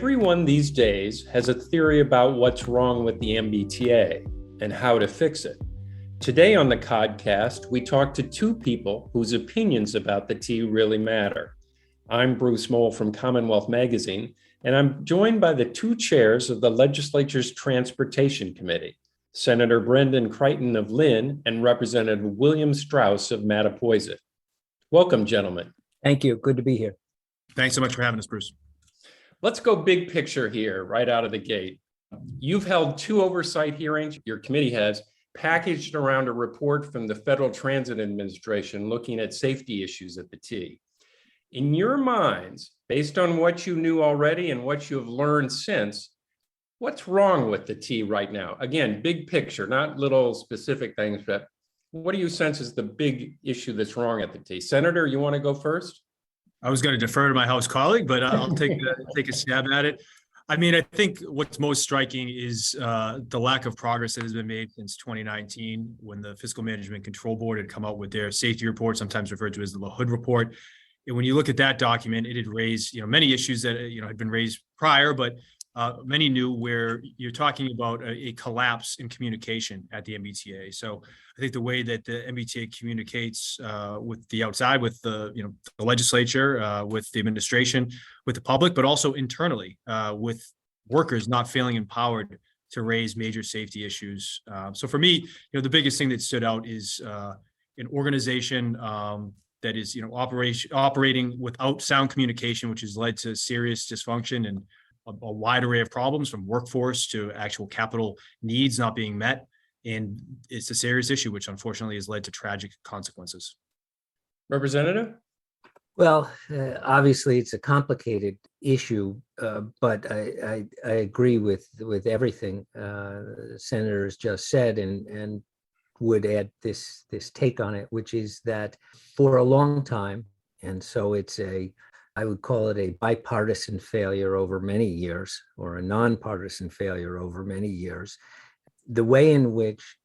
Everyone these days has a theory about what's wrong with the MBTA and how to fix it. Today on the podcast, we talk to two people whose opinions about the T really matter. I'm Bruce Moll from CommonWealth Magazine, and I'm joined by the two chairs of the legislature's Transportation Committee, Senator Brendan Crichton of Lynn and Representative William Strauss of Mattapoisett. Welcome, gentlemen. Thank you. Good to be here. Thanks so much for having us, Bruce. Let's go big picture here, right out of the gate. You've held two oversight hearings, your committee has, packaged around a report from the Federal Transit Administration looking at safety issues at the T. In your minds, based on what you knew already and what you have learned since, what's wrong with the T right now? Again, big picture, not little specific things, but what do you sense is the big issue that's wrong at the T? Senator, you want to go first? I was going to defer to my House colleague, but I'll take a stab at it. I mean, I think what's most striking is the lack of progress that has been made since 2019, when the Fiscal Management Control Board had come out with their safety report, sometimes referred to as the LaHood report. And when you look at that document, it had raised, many issues that had been raised prior, but many new, where you're talking about a collapse in communication at the MBTA. So I think the way that the MBTA communicates with the outside, with the legislature, with the administration, with the public, but also internally with workers not feeling empowered to raise major safety issues. So for me, the biggest thing that stood out is an organization that is, operating without sound communication, which has led to serious dysfunction and a wide array of problems, from workforce to actual capital needs not being met. And it's a serious issue, which unfortunately has led to tragic consequences. Representative? Well, obviously it's a complicated issue, but I agree with everything the senator has just said, and would add this take on it, which is that for a long time, and so I would call it a bipartisan failure over many years, or a nonpartisan failure over many years. The way in which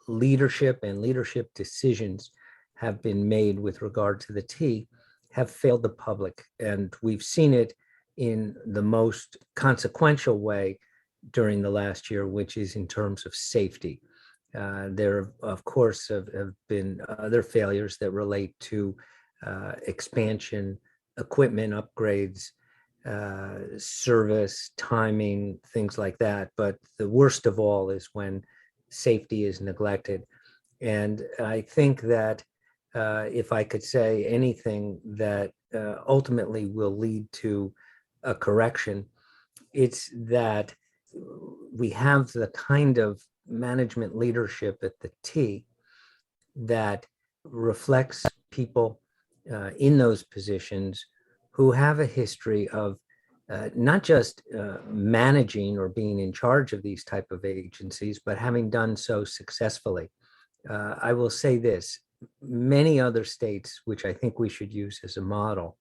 leadership and leadership decisions have been made with regard to the T have failed the public. And we've seen it in the most consequential way during the last year, which is in terms of safety. There, of course, have been other failures that relate to expansion, equipment upgrades, service, timing, things like that. But the worst of all is when safety is neglected. And I think that if I could say anything that ultimately will lead to a correction, it's that we have the kind of management leadership at the T that reflects people in those positions who have a history of not just managing or being in charge of these type of agencies, but having done so successfully. I will say this, many other states, which I think we should use as a model,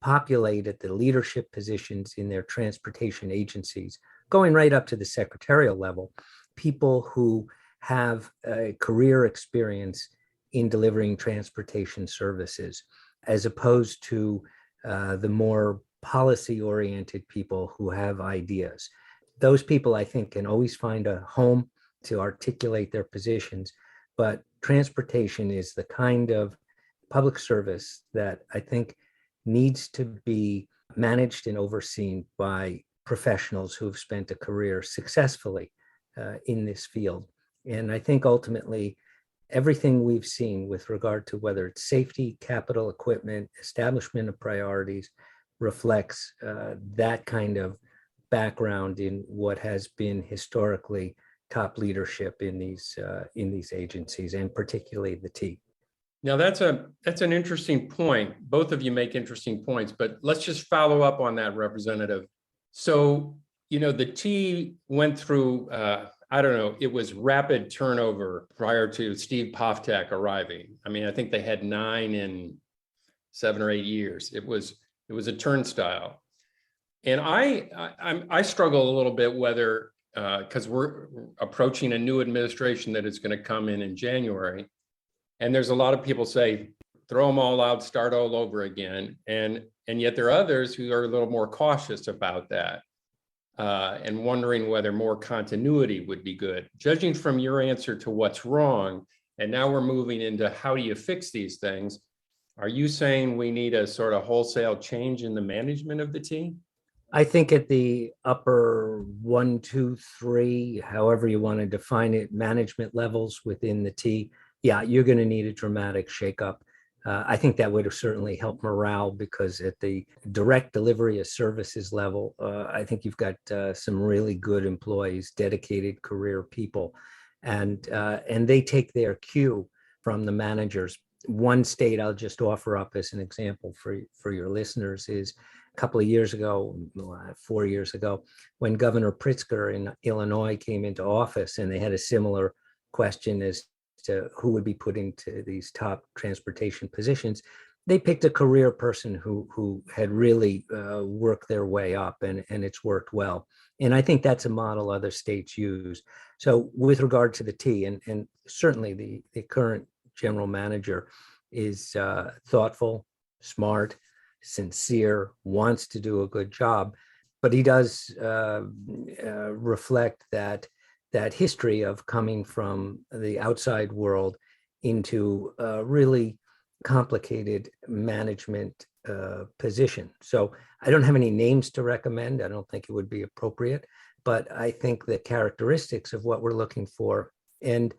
populate at the leadership positions in their transportation agencies, going right up to the secretarial level, people who have a career experience in delivering transportation services, as opposed to the more policy-oriented people who have ideas. Those people, I think, can always find a home to articulate their positions, but transportation is the kind of public service that I think needs to be managed and overseen by professionals who have spent a career successfully in this field. And I think ultimately, everything we've seen with regard to whether it's safety, capital, equipment, establishment of priorities reflects that kind of background in what has been historically top leadership in these agencies, and particularly the T. Now that's an interesting point. Both of you make interesting points, but let's just follow up on that, Representative. So, the T went through it was rapid turnover prior to Steve Poftak arriving. I mean, I think they had 9 in 7 or 8 years. It was a turnstile. And I struggle a little bit whether, because we're approaching a new administration that is going to come in January. And there's a lot of people say, throw them all out, start all over again. And yet there are others who are a little more cautious about that. and wondering whether more continuity would be good. Judging from your answer to what's wrong, and now we're moving into how do you fix these things, are you saying we need a sort of wholesale change in the management of the T? I think at the upper 1, 2, 3, however you want to define it, management levels within the T, yeah, you're going to need a dramatic shakeup. I think that would certainly help morale, because at the direct delivery of services level, I think you've got some really good employees, dedicated career people, and they take their cue from the managers. One state I'll just offer up as an example for your listeners is a couple of years ago, 4 years ago, when Governor Pritzker in Illinois came into office, and they had a similar question as to who would be put into these top transportation positions. They picked a career person who had really worked their way up, and it's worked well. And I think that's a model other states use. So with regard to the T, and certainly the current general manager is thoughtful, smart, sincere, wants to do a good job, but he does reflect that history of coming from the outside world into a really complicated management position. So I don't have any names to recommend. I don't think it would be appropriate, but I think the characteristics of what we're looking for and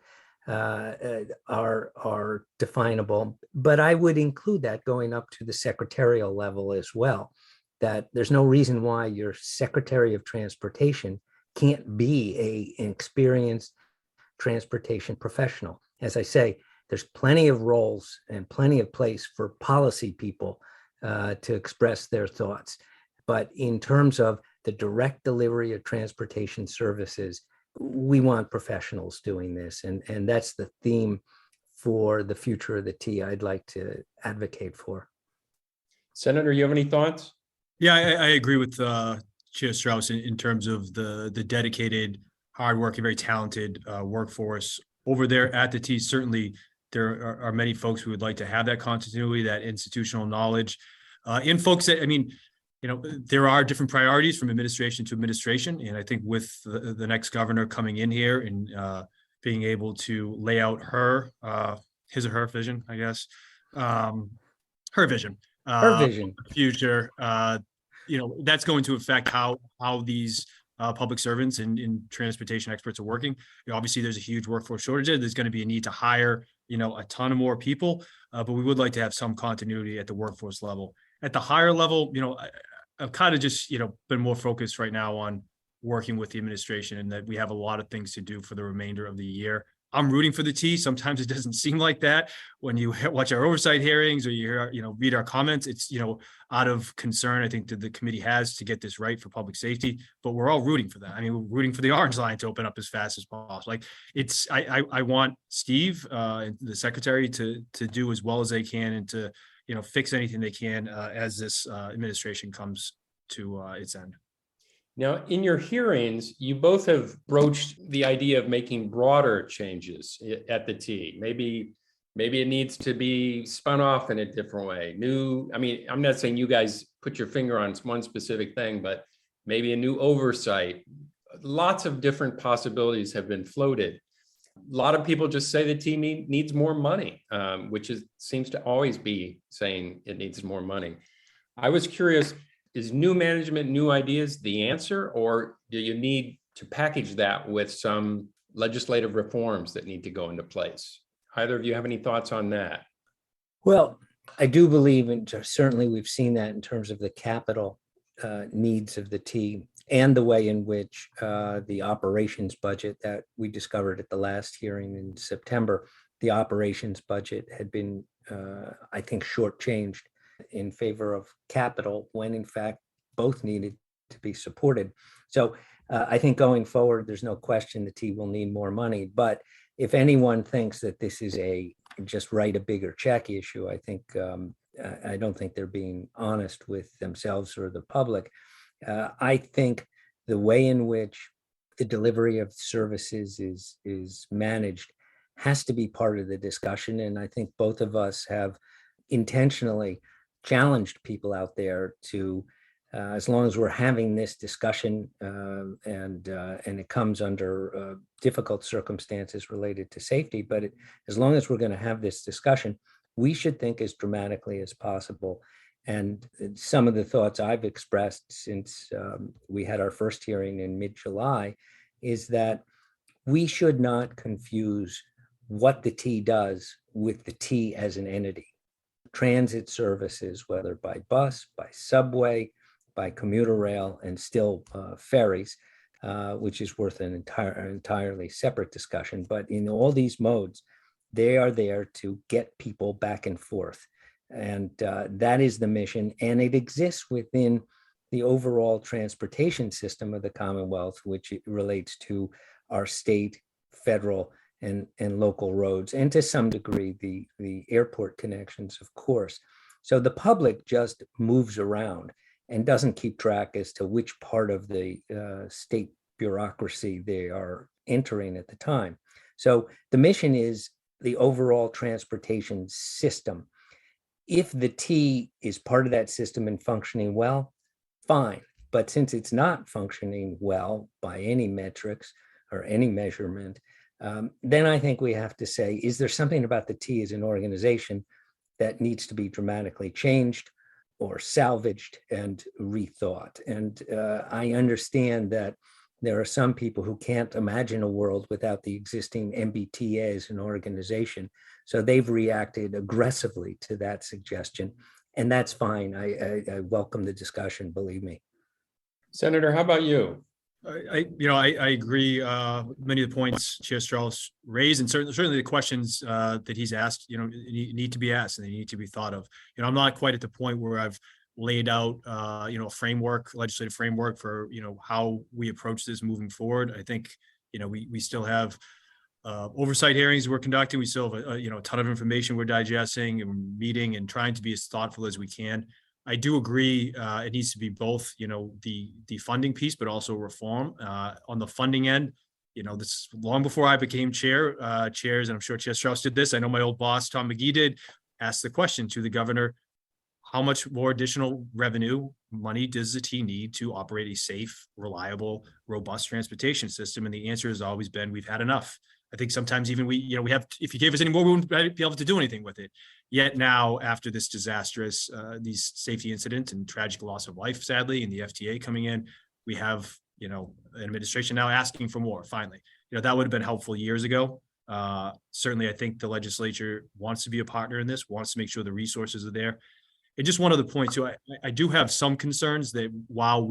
are definable. But I would include that going up to the secretarial level as well, that there's no reason why your Secretary of Transportation can't be an experienced transportation professional. As I say, there's plenty of roles and plenty of place for policy people to express their thoughts. But in terms of the direct delivery of transportation services, we want professionals doing this. And that's the theme for the future of the T I'd like to advocate for. Senator, you have any thoughts? Yeah, I agree with Chair Strauss in terms of the dedicated, hardworking, very talented workforce over there at the T. Certainly, there are many folks who would like to have that continuity, that institutional knowledge, and folks that, I mean, you know, there are different priorities from administration to administration, and I think with the next governor coming in here and being able to lay out his or her vision, I guess, her vision, future. You know, that's going to affect how these public servants and transportation experts are working. You know, obviously, there's a huge workforce shortage. There's going to be a need to hire, you know, a ton of more people, but we would like to have some continuity at the workforce level. At the higher level, you know, I've kind of just, you know, been more focused right now on working with the administration, and that we have a lot of things to do for the remainder of the year. I'm rooting for the T. Sometimes it doesn't seem like that when you watch our oversight hearings or you hear, you know, read our comments. It's, you know, out of concern, I think, that the committee has to get this right for public safety, but we're all rooting for that. I mean, we're rooting for the orange line to open up as fast as possible. Like, it's, I want Steve, the secretary, to do as well as they can, and to, you know, fix anything they can as this administration comes to its end. Now, in your hearings, you both have broached the idea of making broader changes at the T. Maybe it needs to be spun off in a different way. I mean, I'm not saying you guys put your finger on one specific thing, but maybe a new oversight. Lots of different possibilities have been floated. A lot of people just say the T needs more money, which seems to always be saying it needs more money. I was curious, is new management, new ideas the answer, or do you need to package that with some legislative reforms that need to go into place? Either of you have any thoughts on that? Well, I do believe, and certainly we've seen that in terms of the capital needs of the T, and the way in which the operations budget that we discovered at the last hearing in September, the operations budget had been, I think, shortchanged in favor of capital, when in fact both needed to be supported. So I think going forward, there's no question the T will need more money. But if anyone thinks that this is a just write a bigger check issue, I think I don't think they're being honest with themselves or the public. I think the way in which the delivery of services is managed has to be part of the discussion. And I think both of us have intentionally challenged people out there to as long as we're having this discussion and it comes under difficult circumstances related to safety, but as long as we're going to have this discussion, we should think as dramatically as possible. And some of the thoughts I've expressed since we had our first hearing in mid-July is that we should not confuse what the T does with the T as an entity. Transit services, whether by bus, by subway, by commuter rail, and still ferries, which is worth an entirely separate discussion. But in all these modes, they are there to get people back and forth. And that is the mission. And it exists within the overall transportation system of the Commonwealth, which relates to our state, federal, and local roads, and to some degree, the airport connections, of course. So the public just moves around and doesn't keep track as to which part of the state bureaucracy they are entering at the time. So the mission is the overall transportation system. If the T is part of that system and functioning well, fine. But since it's not functioning well by any metrics or any measurement, then I think we have to say, is there something about the T as an organization that needs to be dramatically changed or salvaged and rethought? And I understand that there are some people who can't imagine a world without the existing MBTA as an organization. So they've reacted aggressively to that suggestion. And that's fine. I welcome the discussion, believe me. Senator, how about you? I agree. Many of the points Chair Strauss raised, and certainly the questions that he's asked, need to be asked and they need to be thought of. I'm not quite at the point where I've laid out, a legislative framework for, how we approach this moving forward. I think, we still have oversight hearings we're conducting. We still have a ton of information we're digesting and meeting and trying to be as thoughtful as we can. I do agree it needs to be both, the funding piece, but also reform. On the funding end, this is long before I became chairs, and I'm sure Chair Strauss did this. I know my old boss, Tom McGee, did ask the question to the governor, how much more additional revenue money does the T need to operate a safe, reliable, robust transportation system? And the answer has always been, we've had enough. I think sometimes even we have, if you gave us any more, we wouldn't be able to do anything with it. Yet now, after this disastrous, these safety incidents and tragic loss of life, sadly, and the FTA coming in, we have, an administration now asking for more, finally. That would have been helpful years ago. Certainly, I think the legislature wants to be a partner in this, wants to make sure the resources are there. And just one other point too, I do have some concerns that while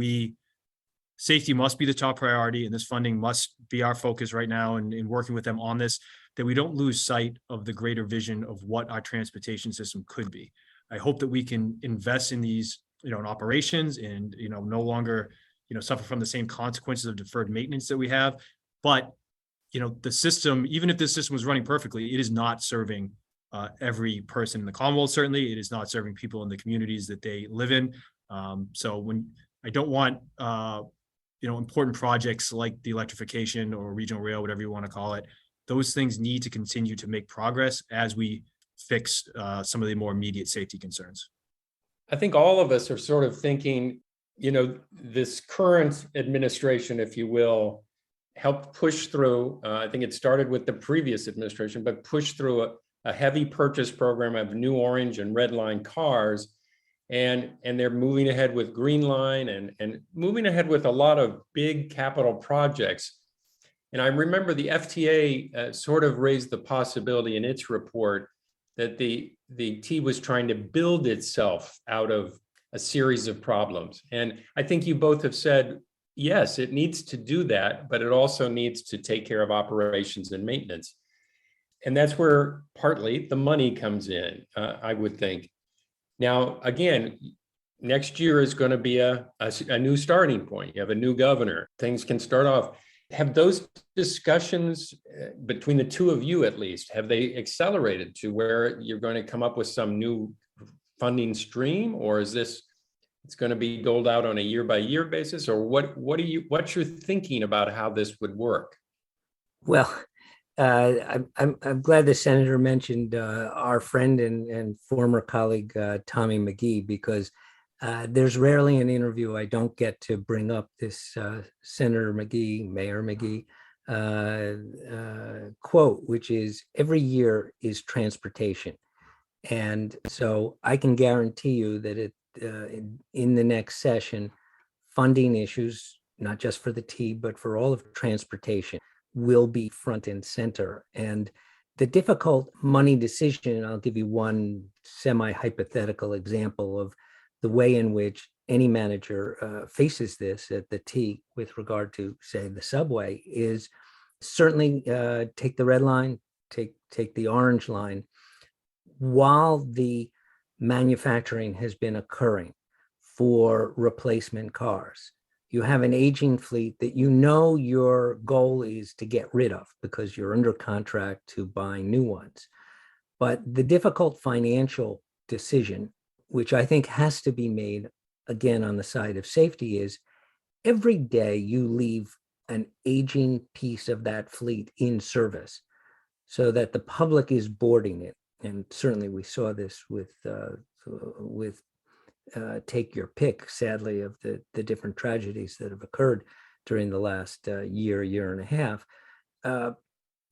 safety must be the top priority and this funding must be our focus right now in working with them on this, that we don't lose sight of the greater vision of what our transportation system could be. I hope that we can invest in these, in operations and, no longer, suffer from the same consequences of deferred maintenance that we have. But, the system, even if this system was running perfectly, it is not serving every person in the Commonwealth. Certainly, it is not serving people in the communities that they live in. So when I don't want, important projects like the electrification or regional rail, whatever you want to call it, those things need to continue to make progress as we fix some of the more immediate safety concerns. I think all of us are sort of thinking, this current administration, if you will, helped push through, I think it started with the previous administration, but pushed through a heavy purchase program of new orange and red line cars. And they're moving ahead with Green Line and moving ahead with a lot of big capital projects. And I remember the FTA sort of raised the possibility in its report that the T was trying to build itself out of a series of problems. And I think you both have said, yes, it needs to do that, but it also needs to take care of operations and maintenance. And that's where partly the money comes in, I would think. Now, again, next year is going to be a new starting point. You have a new governor. Things can start off. Have those discussions between the two of you, at least, have they accelerated to where you're going to come up with some new funding stream, or is this it's going to be doled out on a year-by-year basis, or what's your thinking about how this would work? Well, I'm glad the senator mentioned our friend and former colleague Tommy McGee, because There's rarely an interview I don't get to bring up this Senator McGee, Mayor McGee quote, which is every year is transportation. And so I can guarantee you that in the next session, funding issues, not just for the T, but for all of transportation, will be front and center. And the difficult money decision, and I'll give you one semi-hypothetical example of the way in which any manager faces this at the T with regard to, say, the subway, is certainly take the red line, take the orange line. While the manufacturing has been occurring for replacement cars, you have an aging fleet that you know your goal is to get rid of because you're under contract to buy new ones. But the difficult financial decision, which I think has to be made again on the side of safety, is every day you leave an aging piece of that fleet in service so that the public is boarding it. And certainly we saw this with take your pick, sadly, of the different tragedies that have occurred during the last year and a half.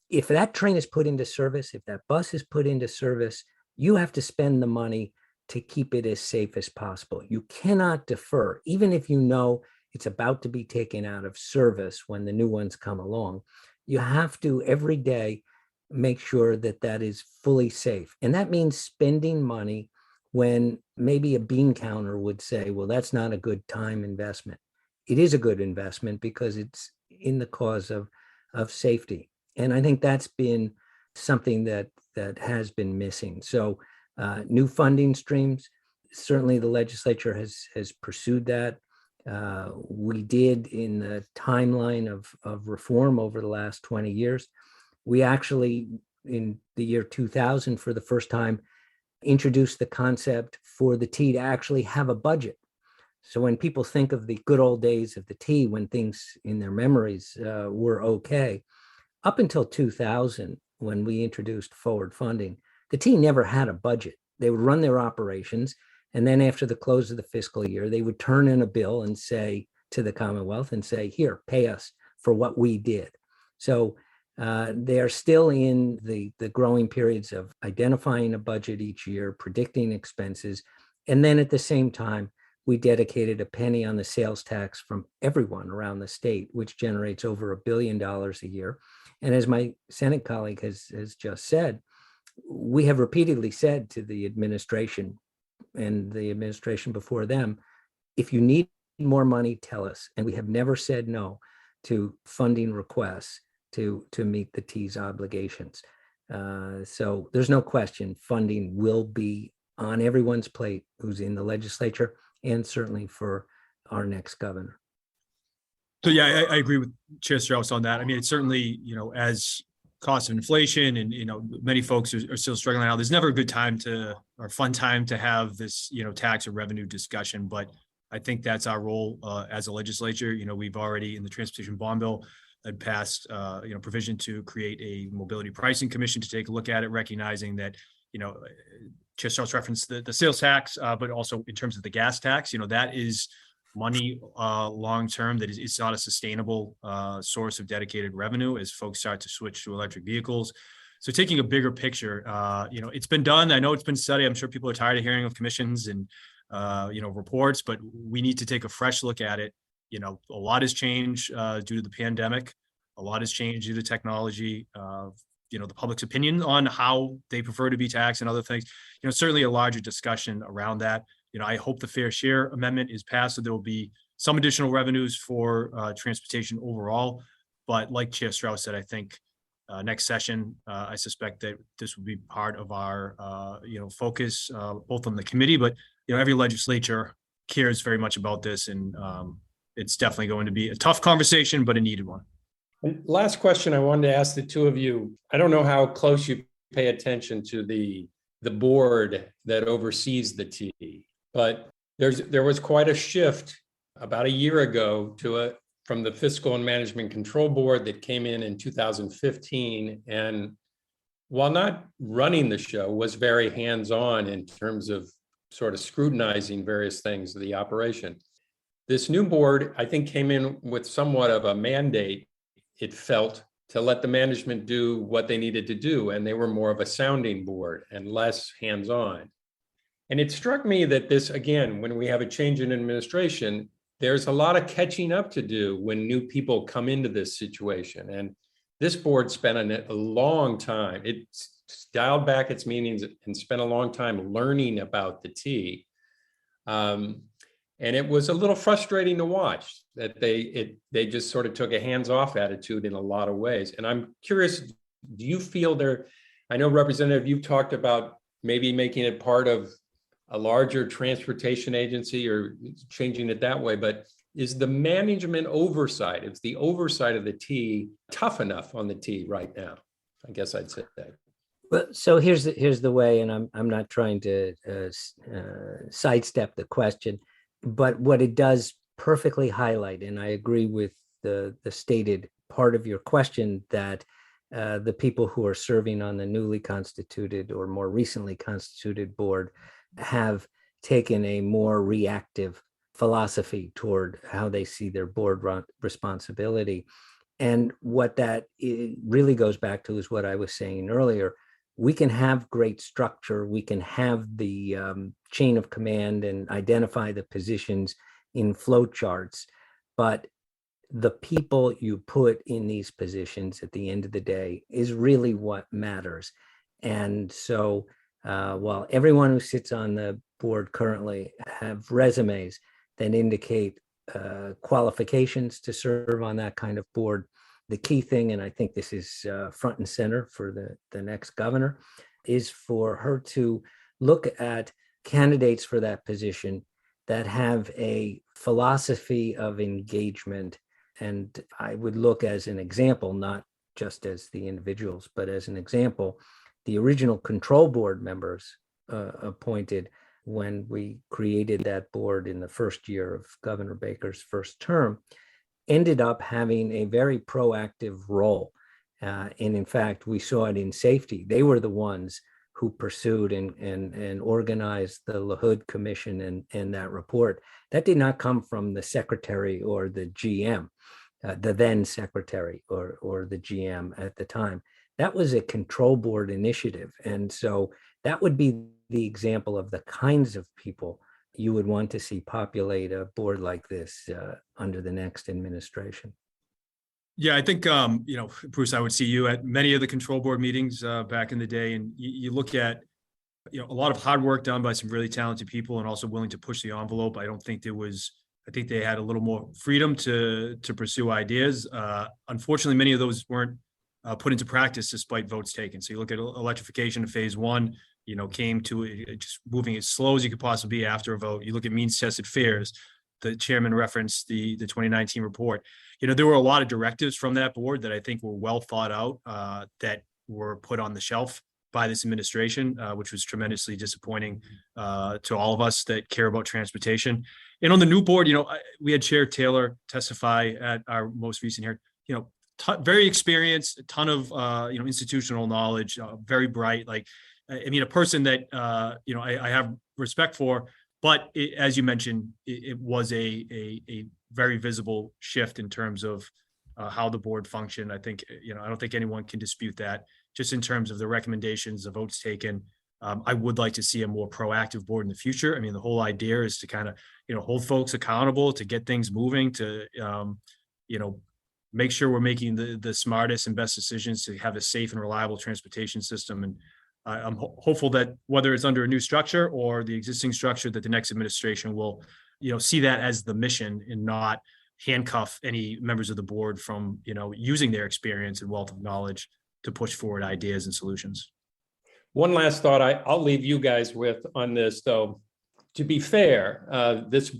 If that train is put into service, if that bus is put into service, you have to spend the money to keep it as safe as possible. You cannot defer, even if you know it's about to be taken out of service when the new ones come along. You have to every day make sure that that is fully safe. And that means spending money when maybe a bean counter would say, well, that's not a good time investment. It is a good investment because it's in the cause of safety. And I think that's been something that has been missing. So new funding streams, certainly the legislature has pursued that. We did in the timeline of reform over the last 20 years. We actually, in the year 2000, for the first time, introduced the concept for the T to actually have a budget. So when people think of the good old days of the T, when things in their memories were okay, up until 2000, when we introduced forward funding, the T never had a budget. They would run their operations, and then after the close of the fiscal year, they would turn in a bill and say to the Commonwealth and say, here, pay us for what we did. So they are still in the growing periods of identifying a budget each year, predicting expenses. And then at the same time, we dedicated a penny on the sales tax from everyone around the state, which generates over $1 billion a year. And as my Senate colleague has just said, we have repeatedly said to the administration and the administration before them, if you need more money, tell us. And we have never said no to funding requests to meet the T's obligations. So there's no question funding will be on everyone's plate who's in the legislature, and certainly for our next governor. So yeah, I agree with Chair Strauss on that. I mean, it's certainly, as cost of inflation and, many folks are still struggling out. There's never a good time or fun time to have this, tax or revenue discussion, but I think that's our role as a legislature. We've already in the transportation bond bill had passed, provision to create a mobility pricing commission to take a look at it, recognizing that, Chair Strauss referenced the sales tax, but also in terms of the gas tax, that is money long-term that it's not a sustainable source of dedicated revenue as folks start to switch to electric vehicles. So taking a bigger picture, it's been done. I know it's been studied. I'm sure people are tired of hearing of commissions and, reports, but we need to take a fresh look at it. A lot has changed due to the pandemic. A lot has changed due to technology. The public's opinion on how they prefer to be taxed and other things. Certainly a larger discussion around that. I hope the fair share amendment is passed, so there will be some additional revenues for transportation overall. But like Chair Strauss said, I think next session, I suspect that this will be part of our, focus, both on the committee, but, every legislature cares very much about this. And it's definitely going to be a tough conversation, but a needed one. And last question I wanted to ask the two of you. I don't know how close you pay attention to the board that oversees the T, but there was quite a shift about a year ago from the Fiscal and Management Control Board that came in 2015, and while not running the show, was very hands-on in terms of sort of scrutinizing various things of the operation. This new board, I think, came in with somewhat of a mandate, it felt, to let the management do what they needed to do. And they were more of a sounding board and less hands-on. And it struck me that this, again, when we have a change in administration, there's a lot of catching up to do when new people come into this situation. And this board spent a long time. It dialed back its meetings and spent a long time learning about the T. And it was a little frustrating to watch that they just sort of took a hands-off attitude in a lot of ways. And I'm curious, do you feel there, I know Representative, you've talked about maybe making it part of a larger transportation agency or changing it that way, but is the management oversight, is the oversight of the T tough enough on the T right now? I guess I'd say that. Well, so here's the way, and I'm not trying to sidestep the question, but what it does perfectly highlight, and I agree with the stated part of your question, that the people who are serving on the newly constituted or more recently constituted board have taken a more reactive philosophy toward how they see their board responsibility. And what that really goes back to is what I was saying earlier. We can have great structure, we can have the chain of command and identify the positions in flow charts, but the people you put in these positions at the end of the day is really what matters. And so while everyone who sits on the board currently have resumes that indicate qualifications to serve on that kind of board, the key thing, and I think this is front and center for the next governor, is for her to look at candidates for that position that have a philosophy of engagement. And I would look as an example, not just as the individuals, but as an example, the original control board members appointed when we created that board in the first year of Governor Baker's first term ended up having a very proactive role. And in fact, we saw it in safety. They were the ones who pursued and organized the LaHood Commission and that report. That did not come from the secretary or the GM, the then secretary or the GM at the time. That was a control board initiative. And so that would be the example of the kinds of people you would want to see populate a board like this under the next administration. Yeah, I think, Bruce, I would see you at many of the control board meetings back in the day, and you look at, a lot of hard work done by some really talented people and also willing to push the envelope. I think they had a little more freedom to pursue ideas. Unfortunately, many of those weren't put into practice despite votes taken. So you look at electrification of phase one, came to it, just moving as slow as you could possibly be after a vote. You look at means tested fares, the chairman referenced the 2019 report. There were a lot of directives from that board that I think were well thought out that were put on the shelf by this administration, which was tremendously disappointing to all of us that care about transportation. And on the new board, we had Chair Taylor testify at our most recent hearing, very experienced, a ton of, institutional knowledge, very bright, a person that, I have respect for, but as you mentioned, it was a very visible shift in terms of how the board functioned. I think, I don't think anyone can dispute that. Just in terms of the recommendations, the votes taken, I would like to see a more proactive board in the future. I mean, the whole idea is to kind of, hold folks accountable, to get things moving, to, make sure we're making the smartest and best decisions to have a safe and reliable transportation system. And I'm hopeful that whether it's under a new structure or the existing structure, that the next administration will, see that as the mission and not handcuff any members of the board from, using their experience and wealth of knowledge to push forward ideas and solutions. One last thought I'll leave you guys with on this, though. To be fair, this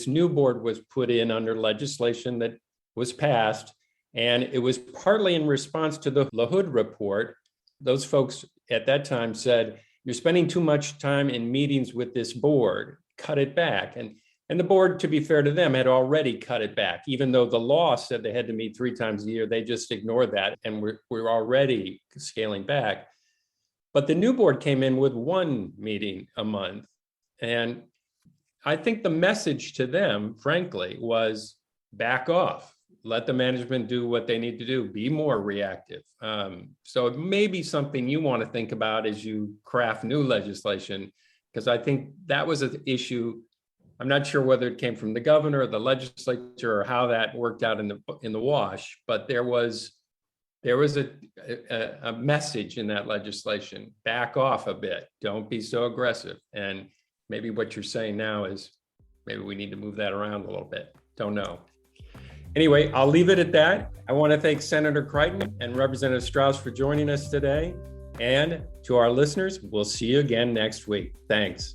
new board was put in under legislation that was passed, and it was partly in response to the LaHood report. Those folks at that time said, you're spending too much time in meetings with this board, cut it back. And the board, to be fair to them, had already cut it back. Even though the law said they had to meet 3 times a year, they just ignored that, and we're already scaling back. But the new board came in with 1 meeting a month. And I think the message to them, frankly, was back off. Let the management do what they need to do. Be more reactive. So it may be something you want to think about as you craft new legislation, because I think that was an issue. I'm not sure whether it came from the governor or the legislature or how that worked out in the wash, but there was a message in that legislation. Back off a bit. Don't be so aggressive. And maybe what you're saying now is maybe we need to move that around a little bit. Don't know. Anyway, I'll leave it at that. I want to thank Senator Crichton and Representative Strauss for joining us today. And to our listeners, we'll see you again next week. Thanks.